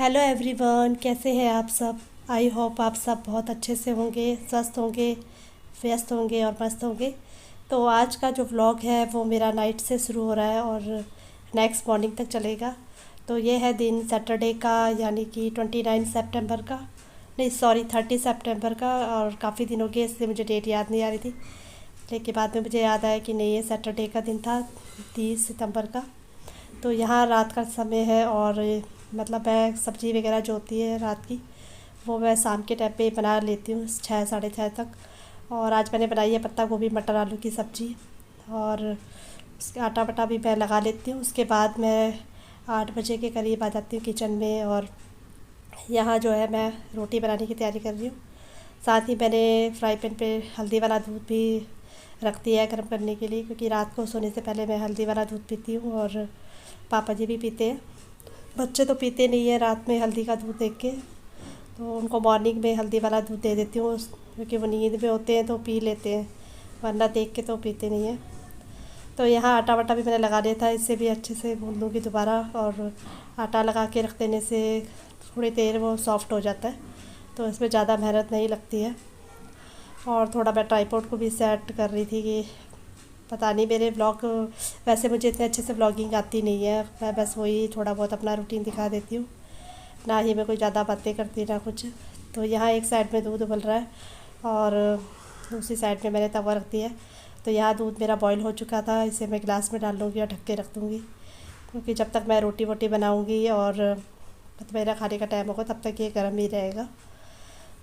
Hello everyone, कैसे हैं आप सब। आई होप आप सब बहुत अच्छे से होंगे, स्वस्थ होंगे, व्यस्त होंगे और मस्त होंगे। तो आज का जो व्लॉग है वो मेरा नाइट से शुरू हो रहा है और नेक्स्ट मॉर्निंग तक चलेगा। तो ये है दिन सैटरडे का, यानी कि 29 सितंबर का, नहीं सॉरी 30 सितंबर का। और काफ़ी दिन हो गए इसलिए मुझे डेट याद नहीं आ रही थी, लेकिन बाद में मुझे याद आया कि नहीं, ये सैटरडे का दिन था, 30 सितंबर का। तो यहाँ रात का समय है और मतलब मैं सब्ज़ी वगैरह जो होती है रात की, वो मैं शाम के टाइम पे बना लेती हूँ, 6 साढ़े 6 तक। और आज मैंने बनाई है पत्ता गोभी मटर आलू की सब्ज़ी। और उसके आटा वटा भी मैं लगा लेती हूँ। उसके बाद मैं 8 बजे के करीब आ जाती हूँ किचन में, और यहाँ जो है मैं रोटी बनाने की तैयारी कर रही हूँ। साथ ही मैंने फ्राई पैन पे हल्दी वाला दूध भी रख दिया है गर्म करने के लिए, क्योंकि रात को सोने से पहले मैं हल्दी वाला दूध पीती हूँ और पापा जी भी पीते हैं। बच्चे तो पीते नहीं है रात में हल्दी का दूध देख के, तो उनको मॉर्निंग में हल्दी वाला दूध दे देती हूँ, क्योंकि वो नींद में होते हैं तो पी लेते हैं, वरना देख के तो पीते नहीं हैं। तो यहाँ आटा वाटा भी मैंने लगा दिया था, इससे भी अच्छे से गूँध लूँगी दोबारा। और आटा लगा के रख देने से थोड़ी देर वो सॉफ्ट हो जाता है, तो इसमें ज़्यादा मेहनत नहीं लगती है। और थोड़ा मैं ट्राईपॉड को भी सेट कर रही थी कि पता नहीं मेरे ब्लॉग, वैसे मुझे इतने अच्छे से ब्लॉगिंग आती नहीं है, मैं बस वही थोड़ा बहुत अपना रूटीन दिखा देती हूँ, ना ही मैं कोई ज़्यादा बातें करती ना कुछ। तो यहाँ एक साइड में दूध उबल रहा है और दूसरी साइड में मैंने तवा रख दिया है। तो यहाँ दूध मेरा बॉईल हो चुका था, इसे मैं गिलास में डाल लूँगी और ढक के रख दूँगी, क्योंकि जब तक मैं रोटी वोटी बनाऊँगी और मतलब मेरा खाने का टाइम होगा तब तक ये गर्म ही रहेगा।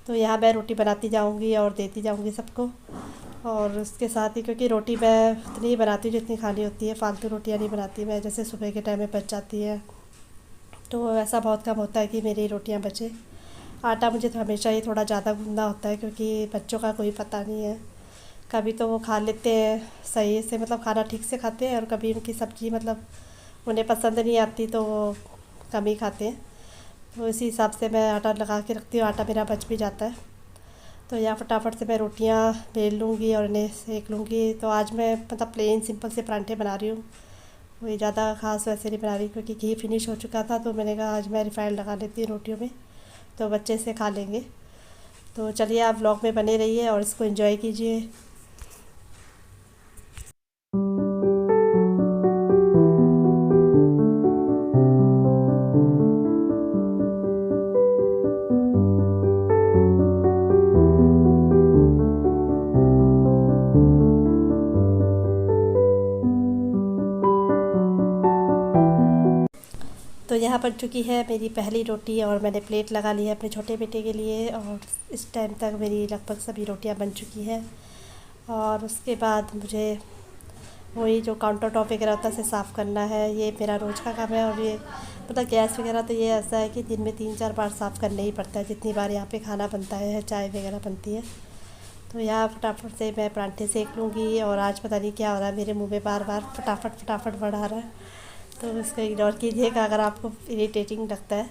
तो यहाँ मैं रोटी बनाती जाऊँगी और देती जाऊँगी सबको। और उसके साथ ही, क्योंकि रोटी मैं उतनी ही बनाती हूँ जितनी खानी होती है, फालतू रोटियाँ नहीं बनाती मैं, जैसे सुबह के टाइम में बच जाती है तो ऐसा बहुत कम होता है कि मेरी रोटियाँ बचे। आटा मुझे तो हमेशा ही थोड़ा ज़्यादा गूँधना होता है, क्योंकि बच्चों का कोई पता नहीं है, कभी तो वो खा लेते हैं सही से, मतलब खाना ठीक से खाते हैं, और कभी उनकी सब्ज़ी मतलब उन्हें पसंद नहीं आती तो वो कम ही खाते हैं। तो इसी हिसाब से मैं आटा लगा के रखती हूँ, आटा मेरा बच भी जाता है। तो यहाँ फटाफट से मैं रोटियाँ बेल लूँगी और इन्हें सेक लूँगी। तो आज मैं मतलब प्लेन सिंपल से परांठे बना रही हूँ, कोई ज़्यादा ख़ास वैसे नहीं बना रही, क्योंकि घी फिनिश हो चुका था, तो मैंने कहा आज मैं रिफाइंड लगा लेती हूँ रोटियों में, तो बच्चे से खा लेंगे। तो चलिए आप व्लॉग में बने रहिए और इसको एंजॉय कीजिए। तो यहाँ बन चुकी है मेरी पहली रोटी, और मैंने प्लेट लगा ली है अपने छोटे बेटे के लिए, और इस टाइम तक मेरी लगभग सभी रोटियाँ बन चुकी हैं। और उसके बाद मुझे वही जो काउंटर टॉप वगैरह होता है उसे साफ़ करना है, ये मेरा रोज़ का काम है। और ये मतलब गैस वगैरह तो ये ऐसा है कि दिन में 3 4 बार साफ़ करना ही पड़ता है, जितनी बार यहाँ पे खाना बनता है, चाय वगैरह बनती है। तो यहाँ फटाफट से मैं परांठे सेक लूँगी। और आज पता नहीं क्या हो रहा है, मेरे मुंह में बार बार फटाफट फटाफट वर्ड आ रहा है, तो इसको इग्नोर कीजिएगा अगर आपको इरिटेटिंग लगता है।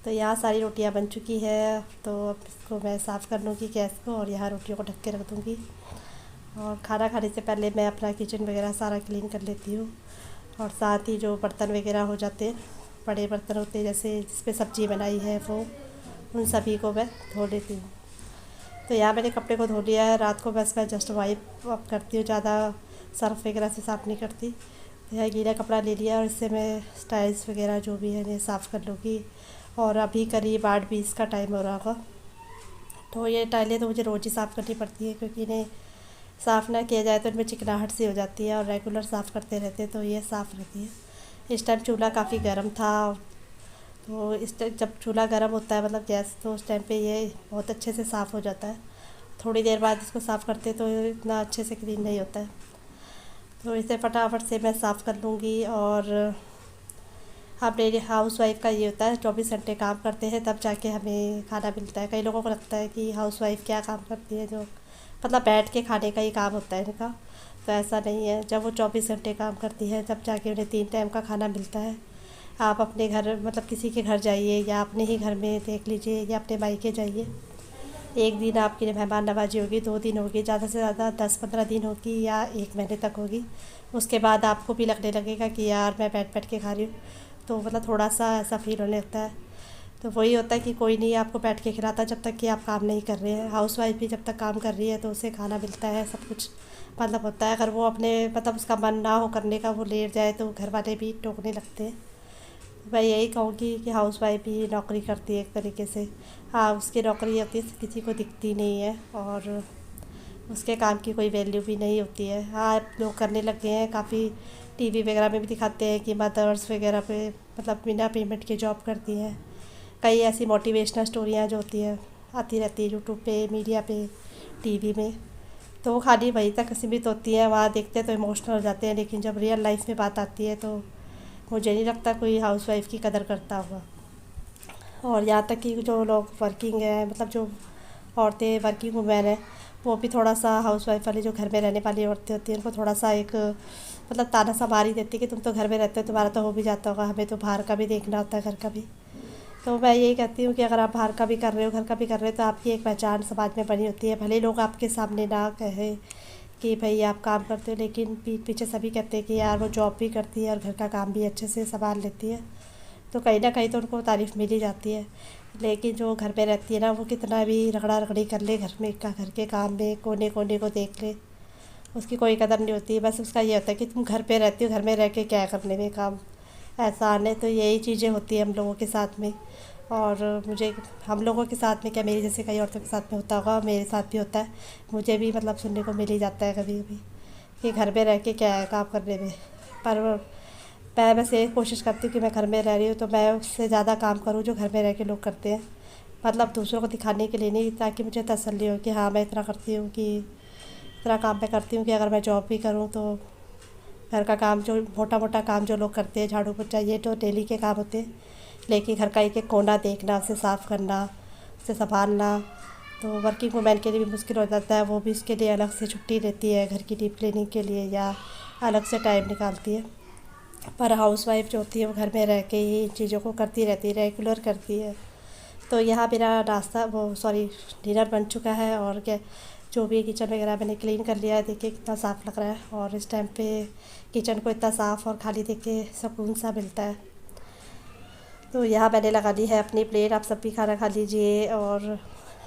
तो यहाँ सारी रोटियाँ बन चुकी है, तो अब इसको मैं साफ़ कर लूँगी गैस को, और यहाँ रोटियों को ढक के रख दूँगी। और खाना खाने से पहले मैं अपना किचन वगैरह सारा क्लीन कर लेती हूँ। और साथ ही जो बर्तन वगैरह हो जाते हैं, बड़े बर्तन होते हैं जैसे जिस पे सब्ज़ी बनाई है, वो उन सभी को मैं धो लेती हूँ। तो यहाँ मैंने कपड़े को धो लिया है, रात को बस मैं जस्ट वाइप अप करती हूँ, ज़्यादा सर्फ वगैरह से साफ़ नहीं करती। तो यह गीला कपड़ा ले लिया और इससे मैं स्टाइल्स वगैरह जो भी है इन्हें साफ़ कर लूँगी। और अभी करीब 8:20 का टाइम हो रहा होगा। तो ये टाइलें तो मुझे रोज़ ही साफ़ करनी पड़ती है, क्योंकि इन्हें साफ़ ना किया जाए तो इनमें चिकनाहट सी हो जाती है, और रेगुलर साफ़ करते रहते तो ये साफ़ रहती है। इस टाइम चूल्हा काफ़ी गर्म था, तो इस टाइम जब चूल्हा गर्म होता है मतलब गैस, तो उस टाइम पे ये बहुत अच्छे से साफ़ हो जाता है। थोड़ी देर बाद इसको साफ़ करते तो इतना अच्छे से क्लीन नहीं होता है। तो इसे फटाफट से मैं साफ़ कर लूँगी। और हमारे हाउस वाइफ का ये होता है, 24 घंटे काम करते हैं तब जाके हमें खाना मिलता है। कई लोगों को लगता है कि हाउस वाइफ क्या काम करती है, जो मतलब बैठ के खाने का ही काम होता है इनका, तो ऐसा नहीं है। जब वो 24 घंटे काम करती है तब जाके उन्हें 3 टाइम का खाना मिलता है। आप अपने घर मतलब किसी के घर जाइए, या अपने ही घर में देख लीजिए, या अपने मायके जाइए, एक दिन आपकी मेहमान नवाजी होगी, 2 दिन होगी, ज़्यादा से ज़्यादा 10 15 दिन होगी, या 1 महीने तक होगी। उसके बाद आपको भी लगने लगेगा कि यार मैं बैठ बैठ के खा रही हूँ, तो मतलब थोड़ा सा ऐसा फील होने लगता है। तो वही होता है कि कोई नहीं आपको बैठ के खिलाता जब तक कि आप काम नहीं कर रहे हैं। हाउसवाइफ भी जब तक काम कर रही है तो उसे खाना मिलता है, सब कुछ मतलब होता है। अगर वो अपने मतलब उसका मन ना हो करने का, वो लेट जाए तो घर वाले भी टोकने लगते हैं। मैं यही कहूँगी कि हाउसवाइफ भी नौकरी करती है एक तरीके से। हाँ, उसकी नौकरी होती है किसी को दिखती नहीं है और उसके काम की कोई वैल्यू भी नहीं होती है। हाँ, अब लोग करने लग गए हैं काफ़ी, टीवी वगैरह में भी दिखाते हैं कि मदर्स वगैरह पे मतलब बिना पेमेंट के जॉब करती हैं। कई ऐसी मोटिवेशनल स्टोरियाँ जो होती हैं आती रहती है यूट्यूब पे, मीडिया पे, टीवी में। तो वो खाली वहीं तक सीमित होती हैं, वहाँ देखते हैं तो इमोशनल हो जाते हैं, लेकिन जब रियल लाइफ में बात आती है तो मुझे नहीं लगता कोई हाउसवाइफ की कदर करता होगा। और यहाँ तक कि जो लोग वर्किंग है, मतलब जो औरतें वर्किंग वुमेन हैं, वो भी थोड़ा सा हाउसवाइफ वाली जो घर में रहने वाली औरतें होती हैं उनको थोड़ा सा एक मतलब ताना सा मार ही देती है कि तुम तो घर में रहते हो, तुम्हारा तो हो भी जाता होगा, हमें तो बाहर का भी देखना होता है, घर का भी। तो मैं यही कहती हूँ कि अगर आप बाहर का भी कर रहे हो, घर का भी कर रहे हो, तो आपकी एक पहचान समाज में बनी होती है। भले ही लोग आपके सामने ना कहे कि भाई आप काम करते हो, लेकिन पीठ पीछे सभी कहते हैं कि यार वो जॉब भी करती है और घर का काम भी अच्छे से संभाल लेती है। तो कहीं ना कहीं तो उनको तारीफ़ मिल ही जाती है। लेकिन जो घर पे रहती है ना, वो कितना भी रगड़ा रगड़ी कर ले घर में का, घर के काम में कोने कोने को देख ले, उसकी कोई कदर नहीं होती। बस उसका ये होता है कि तुम घर पे रहती हो, घर में रह के क्या करने में काम, ऐसा आने। तो यही चीज़ें होती है हम लोगों के साथ में। और मुझे हम लोगों के साथ में क्या, मेरी जैसे कई औरतों के साथ में होता होगा, मेरे साथ भी होता है। मुझे भी मतलब सुनने को मिल ही जाता है कभी कभी कि घर में रह के क्या है काम करने में। पर मैं बस ये कोशिश करती हूँ कि मैं घर में रह रही हूँ तो मैं उससे ज़्यादा काम करूँ जो घर में रह के लोग करते हैं। मतलब दूसरों को दिखाने के लिए नहीं, ताकि मुझे तसल्ली हो कि हाँ मैं इतना करती हूँ, कि इतना काम मैं करती हूँ कि अगर मैं जॉब भी करूँ तो घर का काम जो मोटा मोटा काम जो लोग करते हैं, झाड़ू पोछा, ये तो डेली के काम होते हैं। लेकिन घर का एक एक कोना देखना, उसे साफ़ करना, उसे संभालना, तो वर्किंग वुमेन के लिए भी मुश्किल हो जाता है। वो भी इसके लिए अलग से छुट्टी लेती है, घर की डीप क्लीनिंग के लिए, या अलग से टाइम निकालती है। पर हाउसवाइफ जो होती है वो घर में रह के ही इन चीज़ों को करती रहती है, रेगुलर करती है। तो यहाँ मेरा नाश्ता वो सॉरी डिनर बन चुका है। और क्या, जो भी किचन वगैरह मैंने क्लीन कर लिया है, देखिए कितना साफ़ लग रहा है। और इस टाइम पे किचन को इतना साफ़ और खाली देख के सुकून सा मिलता है। तो यहाँ मैंने लगा दी है अपनी प्लेट, आप सब भी खाना खा लीजिए। और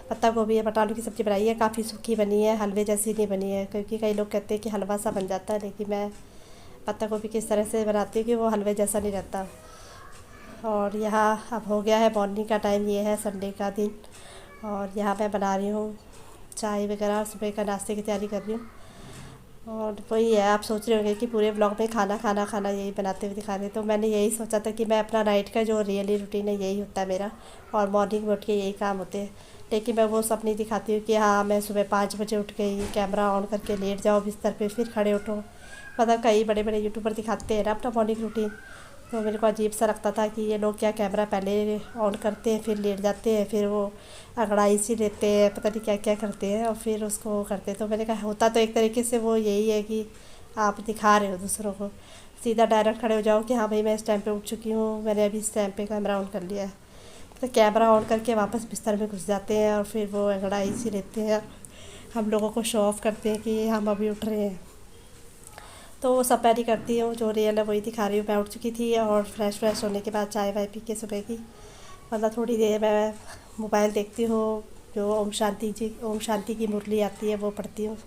पत्ता गोभी है, बटालू की सब्ज़ी बनाई है, काफ़ी सूखी बनी है, हलवे जैसी नहीं बनी है, क्योंकि कई लोग कहते हैं कि हलवा सा बन जाता है, लेकिन मैं पत्ता गोभी किस तरह से बनाती हूँ कि वो हलवे जैसा नहीं रहता। और यहाँ अब हो गया है मॉर्निंग का टाइम, ये है संडे का दिन। और यहाँ मैं बना रही हूँ चाय वगैरह, सुबह का नाश्ते की तैयारी कर रही हूँ। और वही है, आप सोच रहे होंगे कि पूरे ब्लॉग में खाना खाना खाना यही बनाते हुए दिखा रहे, तो मैंने यही सोचा था कि मैं अपना नाइट का जो रियली रूटीन है यही होता है मेरा, और मॉर्निंग में उठ के यही काम होते हैं। लेकिन मैं वो सब नहीं दिखाती हूँ कि हाँ मैं सुबह 5 बजे उठ गई, कैमरा ऑन करके लेट जाओ बिस्तर पे, फिर खड़े उठो। मतलब कई बड़े बड़े यूट्यूबर दिखाते हैं ना अपना मॉर्निंग रूटीन, तो मेरे को अजीब सा लगता था कि ये लोग क्या कैमरा पहले ऑन करते हैं, फिर लेट जाते हैं, फिर वो अंगड़ाई सी लेते हैं, पता नहीं क्या क्या करते हैं, और फिर उसको करते हैं। तो मैंने कहा होता तो एक तरीके से वो यही है कि आप दिखा रहे हो दूसरों को, सीधा डायरेक्ट खड़े हो जाओ कि हाँ भाई मैं इस टाइम पे उठ चुकी हूँ, मैंने अभी इस टाइम पे कैमरा ऑन कर लिया है। तो कैमरा ऑन करके वापस बिस्तर में घुस जाते हैं, और फिर वो अंगड़ाई सी लेते हैं, हम लोगों को शो ऑफ करते हैं कि हम अभी उठ रहे हैं। तो वो सब मैं नहीं करती हूँ, जो रियल है वही दिखा रही हूँ। मैं उठ चुकी थी और फ्रेश फ्रेश होने के बाद चाय वाय पी के सुबह की मतलब थोड़ी देर मैं मोबाइल देखती हूँ, जो ओम शांति की मुरली आती है वो पढ़ती हूँ।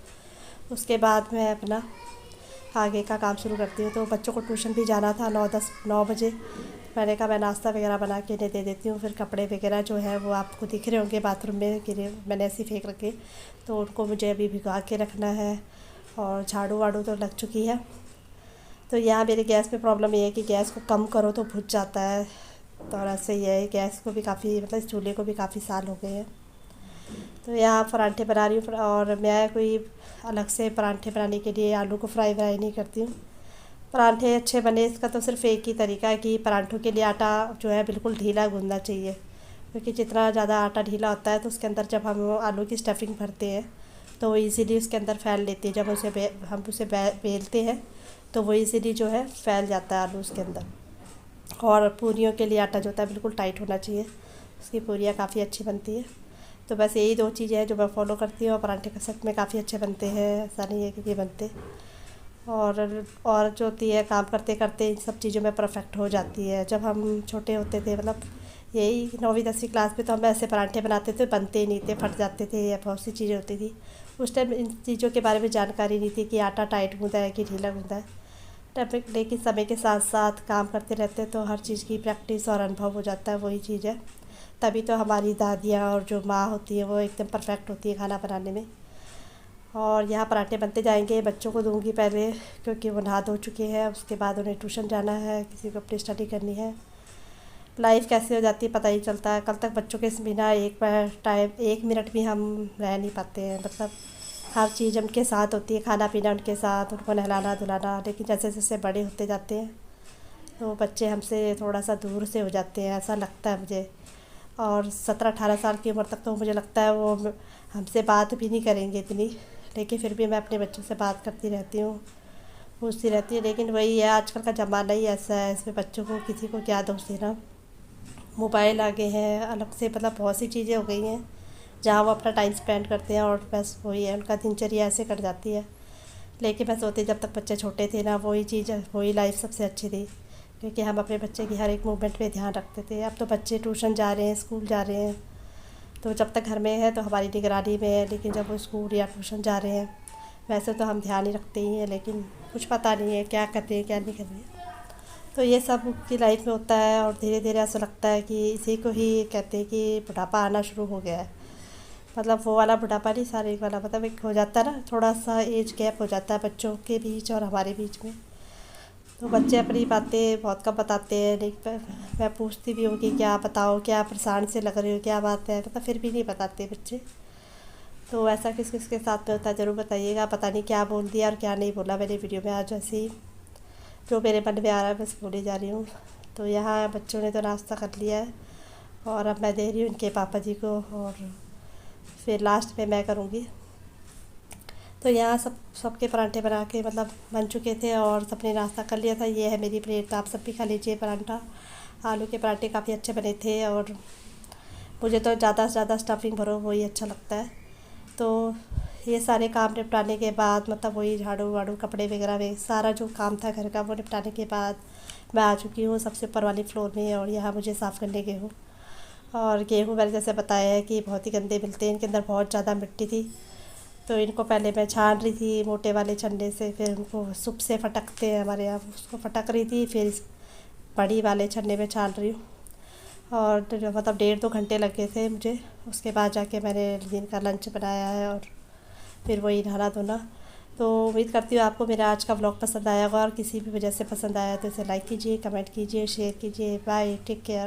उसके बाद मैं अपना आगे का काम शुरू करती हूँ। तो बच्चों को ट्यूशन भी जाना था 9 बजे। मैंने कहा मैं नाश्ता वगैरह बना के इन्हें दे देती हूँ, फिर कपड़े वगैरह जो है वो आपको दिख रहे होंगे बाथरूम में गिरे, मैंने ऐसे ही फेंक रखे, तो उनको मुझे अभी भिगा के रखना है। और झाड़ू वाड़ू तो लग चुकी है। तो यहाँ मेरे गैस में प्रॉब्लम ये है कि गैस को कम करो तो बुझ जाता है। तो और ऐसे ये है, गैस को भी काफ़ी मतलब इस चूल्हे को भी काफ़ी साल हो गए हैं। तो यहाँ पराठे बना रही हूँ, और मैं कोई अलग से पराठे बनाने के लिए आलू को फ्राई व्राई नहीं करती हूँ। पराठे अच्छे बने इसका तो सिर्फ एक ही तरीका है कि पराठों के लिए आटा जो है बिल्कुल ढीला गूँधना चाहिए, क्योंकि जितना ज़्यादा आटा ढीला होता है तो उसके अंदर जब हम आलू की स्टफिंग भरते हैं तो वो इजीली उसके अंदर फैल लेती है। जब हम उसे बेलते हैं तो वो इजीली जो है फैल जाता है आलू उसके अंदर। और पूरियों के लिए आटा जो होता है बिल्कुल टाइट होना चाहिए, उसकी पूरियाँ काफ़ी अच्छी बनती है। तो बस यही दो चीज़ें हैं जो मैं फ़ॉलो करती हूँ, और पराठे का सच में काफ़ी अच्छे बनते हैं, ऐसा नहीं है कि ये बनते। और जो होती है काम करते करते इन सब चीज़ों में परफेक्ट हो जाती है। जब हम छोटे होते थे मतलब यही 9वीं 10वीं क्लास में तो हम ऐसे पराठे बनाते थे, बनते ही नहीं थे, फट जाते थे या बहुत सी चीज़ें होती थी। उस टाइम इन चीज़ों के बारे में जानकारी नहीं थी कि आटा टाइट गूँधा है कि ढीला गूँधा है। तब लेकिन समय के साथ साथ काम करते रहते तो हर चीज़ की प्रैक्टिस और अनुभव हो जाता है, वही चीज़ है। तभी तो हमारी दादियाँ और जो माँ होती है वो एकदम परफेक्ट होती है खाना बनाने में। और यहाँ पराठे बनते जाएंगे, बच्चों को दूंगी पहले क्योंकि वो नहा धो चुके हैं, उसके बाद उन्हें ट्यूशन जाना है, किसी को अपनी स्टडी करनी है। लाइफ कैसे हो जाती है पता ही चलता है। कल तक बच्चों के बिना एक बार टाइम 1 मिनट भी हम रह नहीं पाते हैं, मतलब हर चीज़ उनके साथ होती है, खाना पीना उनके साथ, उनको नहलाना धुलाना। लेकिन जैसे जैसे बड़े होते जाते हैं तो बच्चे हमसे थोड़ा सा दूर से हो जाते हैं, ऐसा लगता है मुझे। और 17-18 साल की उम्र तक तो मुझे लगता है वो हमसे बात भी नहीं करेंगे इतनी, लेकिन फिर भी मैं अपने बच्चों से बात करती रहती हूँ, पूछती रहती हूँ। लेकिन वही है, आजकल का ज़माना ही ऐसा है, इसमें बच्चों को किसी को क्या दोष देना। मोबाइल आ गए हैं अलग से, मतलब बहुत सी चीज़ें हो गई हैं जहाँ वो अपना टाइम स्पेंड करते हैं और बस वही है, उनका दिनचर्या ऐसे कट जाती है। लेकिन मैं सोचती जब तक बच्चे छोटे थे ना, वही चीज़ वही लाइफ सबसे अच्छी थी, क्योंकि हम अपने बच्चे की हर एक मूवमेंट पे ध्यान रखते थे। अब तो बच्चे ट्यूशन जा रहे हैं, स्कूल जा रहे हैं, तो जब तक घर में है तो हमारी निगरानी में है, लेकिन जब वो स्कूल या ट्यूशन जा रहे हैं वैसे तो हम ध्यान ही रखते ही हैं, लेकिन कुछ पता नहीं है क्या कर रहे हैं क्या नहीं कर रहे हैं। तो ये सब की लाइफ में होता है और धीरे धीरे ऐसा लगता है कि इसी को ही कहते हैं कि बुढ़ापा आना शुरू हो गया है। मतलब वो वाला बुढ़ापा नहीं, शारीरिक वाला, मतलब एक हो जाता है ना, थोड़ा सा एज गैप हो जाता है बच्चों के बीच और हमारे बीच में। तो बच्चे अपनी बातें बहुत कम बताते हैं, नहीं मैं पूछती भी हूँ कि क्या बताओ, क्या परेशान से लग रहे हो, क्या बात है, मतलब फिर भी नहीं बताते बच्चे। तो ऐसा किस किस के साथ में होता है ज़रूर बताइएगा। पता नहीं क्या बोल दिया और क्या नहीं बोला मैंने वीडियो में आज, ऐसे ही जो मेरे मन में आ रहा है बस बोली जा रही हूँ। तो यहाँ बच्चों ने तो नाश्ता कर लिया है और अब मैं दे रही हूँ उनके पापा जी को, और फिर लास्ट में मैं करूँगी। तो यहाँ सबके पराठे बना के मतलब बन चुके थे और सबने नाश्ता कर लिया था। ये है मेरी प्लेट, तो आप सब भी खा लीजिए पराठा। आलू के पराठे काफ़ी अच्छे बने थे और मुझे तो ज़्यादा से ज़्यादा स्टफिंग भरो वही अच्छा लगता है। तो ये सारे काम निपटाने के बाद, मतलब वही झाड़ू वाड़ू कपड़े वगैरह में सारा जो काम था घर का वो निपटाने के बाद मैं आ चुकी हूँ सबसे ऊपर वाली फ्लोर में, और यहाँ मुझे साफ़ करने गेहूँ। और गेहूँ मैंने जैसे बताया है कि बहुत ही गंदे मिलते हैं, इनके अंदर बहुत ज़्यादा मिट्टी थी। तो इनको पहले मैं छान रही थी मोटे वाले छन्ने से, फिर उनको सुप से फटकते हैं हमारे यहाँ, उसको फटक रही थी, फिर इस बड़ी वाले छन्ने में छान रही हूँ। और तो जो मतलब 1.5-2 घंटे लगे थे मुझे। उसके बाद जाके मैंने दिन का लंच बनाया है और फिर वही नहाना धोना। तो उम्मीद करती हूँ आपको मेरा आज का व्लॉग पसंद आया होगा, और किसी भी वजह से पसंद आया तो इसे लाइक कीजिए, कमेंट कीजिए, शेयर कीजिए। Bye, take care.